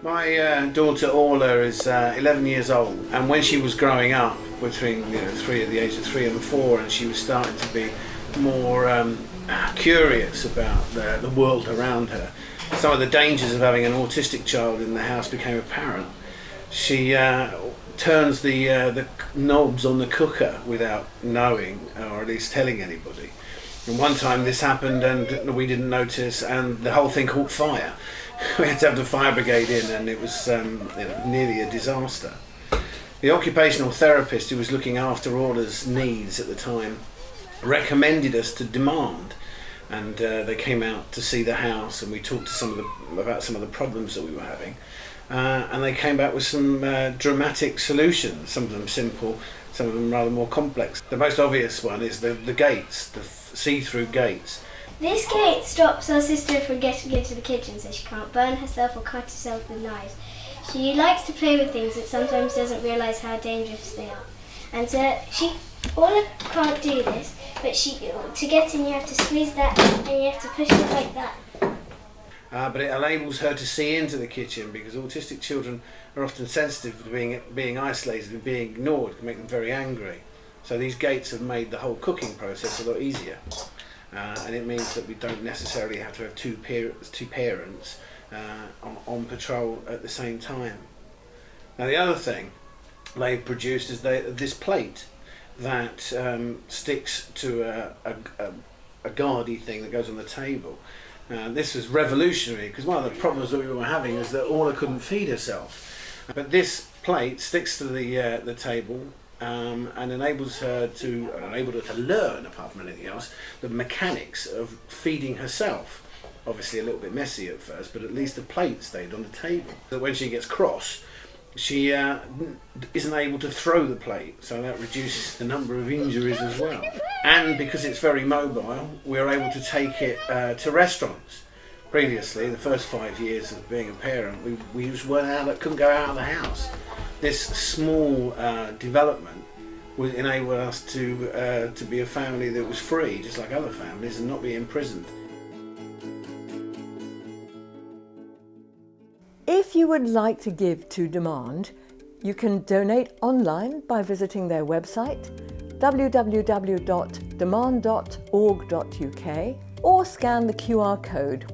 My daughter Orla is 11 years old, and when she was growing up, between the age of 3 and 4, and she was starting to be more curious about the world around her, some of the dangers of having an autistic child in the house became apparent. She turns the knobs on the cooker without knowing, or at least telling anybody. And one time this happened and we didn't notice, and the whole thing caught fire. We had to have the fire brigade in, and it was nearly a disaster. The occupational therapist who was looking after Orla's needs at the time recommended us to Demand, and they came out to see the house, and we talked to about some of the problems that we were having, and they came back with some dramatic solutions, some of them simple, some of them rather more complex. The most obvious one is the gates, the see-through gates. This gate stops our sister from getting into the kitchen so she can't burn herself or cut herself with knives. She likes to play with things but sometimes doesn't realise how dangerous they are. And Orla can't do this, but to get in you have to squeeze that and you have to push it like that. But it enables her to see into the kitchen, because autistic children are often sensitive to being isolated and being ignored. It can make them very angry. So these gates have made the whole cooking process a lot easier. And it means that we don't necessarily have to have two parents on patrol at the same time. Now the other thing they've produced is this plate that sticks to a guardy thing that goes on the table. This was revolutionary, because one of the problems that we were having is that Orla couldn't feed herself. But this plate sticks to the table and enabled her to learn, apart from anything else, the mechanics of feeding herself. Obviously a little bit messy at first, but at least the plate stayed on the table. That when she gets cross, she isn't able to throw the plate, so that reduces the number of injuries as well. And because it's very mobile, we're able to take it to restaurants. Previously, the first 5 years of being a parent, we just couldn't go out of the house. This small development would enable us to be a family that was free, just like other families, and not be imprisoned. If you would like to give to Demand, you can donate online by visiting their website www.demand.org.uk or scan the QR code.